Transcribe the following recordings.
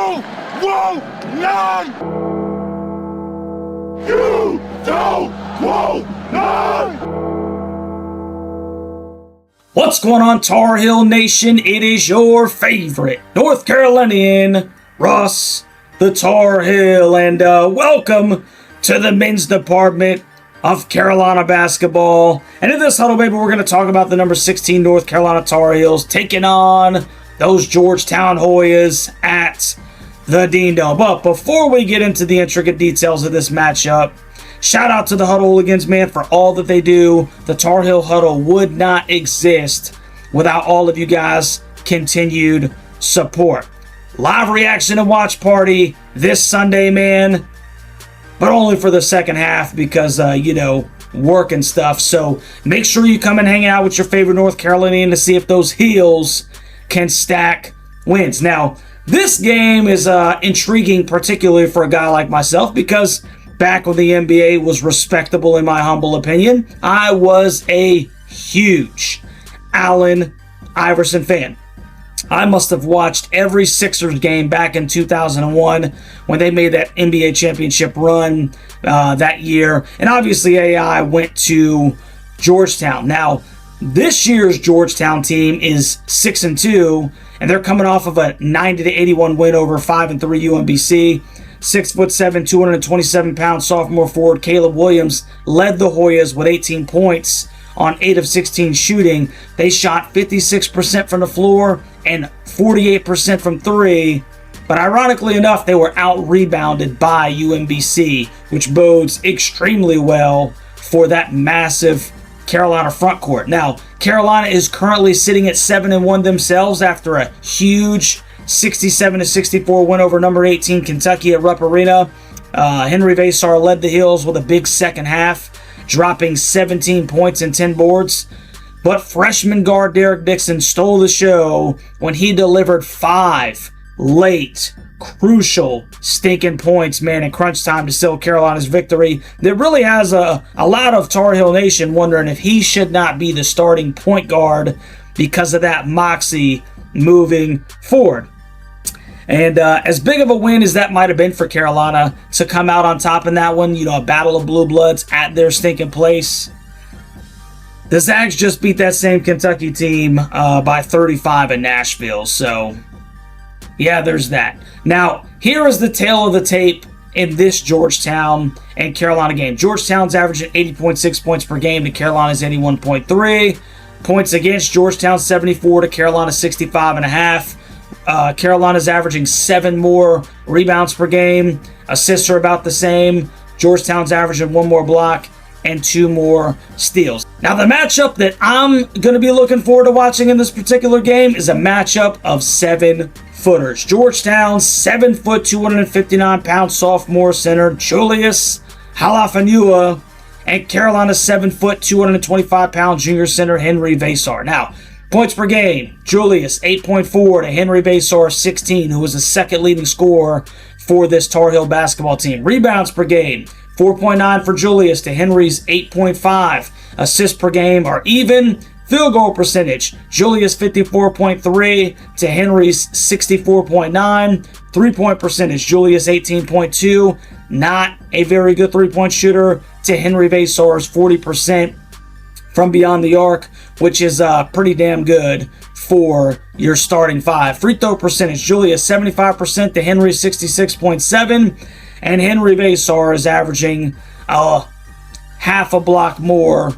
You won't learn! You won't learn! What's going on, Tar Heel Nation? It is your favorite North Carolinian, Russ the Tar Heel, and welcome to the men's department of Carolina basketball. And in this huddle, baby, we're going to talk about the number 16 North Carolina Tar Heels taking on those Georgetown Hoyas at the Dean Dome. But before we get into the intricate details of this matchup, shout out to the Huddle Hooligans, man, for all that they do. The Tar Heel Huddle would not exist without all of you guys' continued support. Live reaction and watch party this Sunday, man, but only for the second half because, work and stuff. So make sure you come and hang out with your favorite North Carolinian to see if those Heels can stack wins. Now, this game is intriguing, particularly for a guy like myself, because back when the NBA was respectable, in my humble opinion, I was a huge Allen Iverson fan. I must have watched every Sixers game back in 2001 when they made that NBA championship run that year. And obviously AI went to Georgetown. Now, this year's Georgetown team is 6-2, and they're coming off of a 90-81 win over 5-3 UMBC. 6'7", 227-pound sophomore forward Caleb Williams led the Hoyas with 18 points on 8 of 16 shooting. They shot 56% from the floor and 48% from three. But ironically enough, they were out-rebounded by UMBC, which bodes extremely well for that massive Carolina front court. Now, Carolina is currently sitting at 7-1 themselves after a huge 67-64 win over number 18 Kentucky at Rupp Arena. Henry Vasar led the Heels with a big second half, dropping 17 points and 10 boards. But freshman guard Derek Dixon stole the show when he delivered 5 late, crucial, stinking points, man, in crunch time to seal Carolina's victory. That really has a lot of Tar Heel Nation wondering if he should not be the starting point guard because of that moxie moving forward. And as big of a win as that might have been for Carolina to come out on top in that one, a battle of blue bloods at their stinking place, the Zags just beat that same Kentucky team by 35 in Nashville. So, yeah, there's that. Now, here is the tale of the tape in this Georgetown and Carolina game. Georgetown's averaging 80.6 points per game to Carolina's 81.3. Points against Georgetown 74 to Carolina 65.5. Carolina's averaging 7 more rebounds per game. Assists are about the same. Georgetown's averaging 1 more block and 2 more steals. Now, the matchup that I'm going to be looking forward to watching in this particular game is a matchup of 7-footers. Georgetown's 7-foot, 259-pound sophomore center Julius Halafanua and Carolina's 7-foot, 225-pound junior center Henry Vasar. Now, points per game, Julius 8.4 to Henry Vasar 16, who was the second leading scorer for this Tar Heel basketball team. Rebounds per game, 4.9 for Julius to Henry's 8.5. Assists per game are even. Field goal percentage, Julius 54.3 to Henry's 64.9. Three-point percentage, Julius 18.2. Not a very good three-point shooter to Henry Vasar's 40% from beyond the arc, which is pretty damn good for your starting five. Free throw percentage, Julius 75% to Henry 66.7, and Henry Vasar is averaging half a block more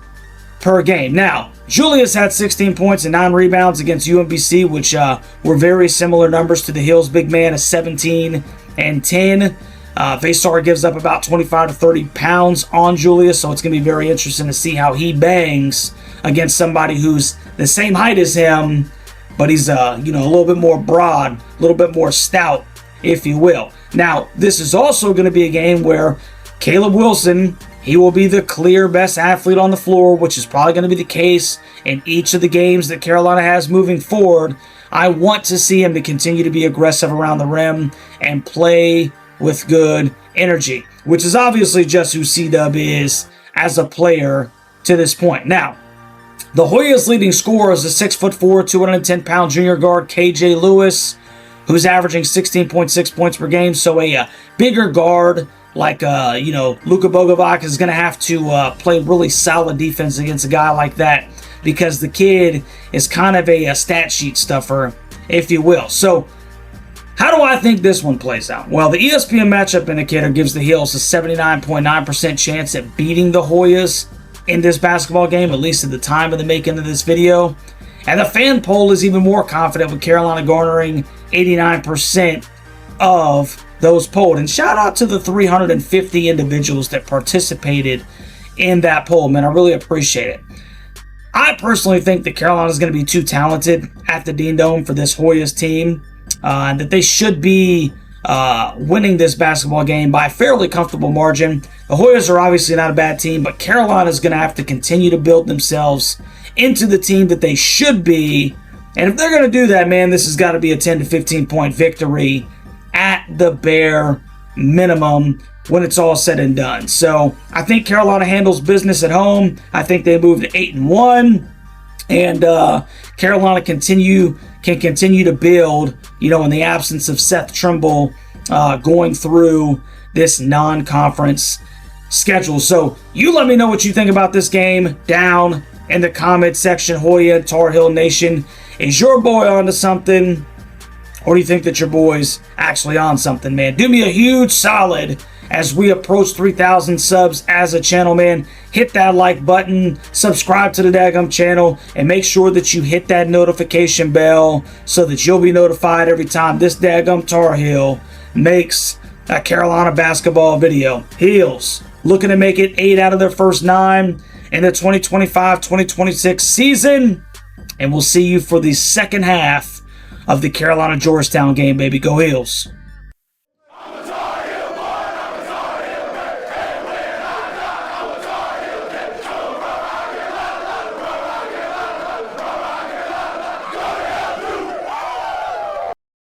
per game. Now, Julius had 16 points and 9 rebounds against UMBC, which were very similar numbers to the Heels' big man of 17 and 10. Vasar gives up about 25 to 30 pounds on Julius, so it's going to be very interesting to see how he bangs against somebody who's the same height as him, but he's a little bit more broad, a little bit more stout, if you will. Now, this is also going to be a game where Caleb Wilson, he will be the clear best athlete on the floor, which is probably going to be the case in each of the games that Carolina has moving forward. I want to see him to continue to be aggressive around the rim and play with good energy, which is obviously just who C-Dub is as a player to this point. Now, the Hoyas' leading scorer is a 6'4", 210-pound junior guard KJ Lewis, who's averaging 16.6 points per game. So a bigger guard like Luka Bogovac is going to have to play really solid defense against a guy like that, because the kid is kind of a stat sheet stuffer, if you will. So how do I think this one plays out? Well, the ESPN matchup indicator gives the Heels a 79.9% chance at beating the Hoyas in this basketball game, at least at the time of the making of this video. And the fan poll is even more confident, with Carolina garnering 89% of those polled. And shout out to the 350 individuals that participated in that poll, man. I really appreciate it. I personally think that Carolina is going to be too talented at the Dean Dome for this Hoyas team, and that they should be winning this basketball game by a fairly comfortable margin. The Hoyas are obviously not a bad team, but Carolina is going to have to continue to build themselves into the team that they should be. And if they're going to do that, man, this has got to be a 10 to 15 point victory at the bare minimum when it's all said and done. So I think Carolina handles business at home. I think they move to 8-1, and Carolina can continue to build, in the absence of Seth Tremble going through this non-conference schedule. So you let me know what you think about this game down in the comment section. Hoya, Tar Heel Nation, is your boy onto something, or do you think that your boy's actually on something, man? Do me a huge solid as we approach 3,000 subs as a channel, man. Hit that like button, subscribe to the daggum channel, and make sure that you hit that notification bell so that you'll be notified every time this daggum Tar Heel makes a Carolina basketball video. Heels looking to make it 8 out of their first 9 in the 2025-2026 season, and we'll see you for the second half of the Carolina-Georgetown game, baby. Go Heels.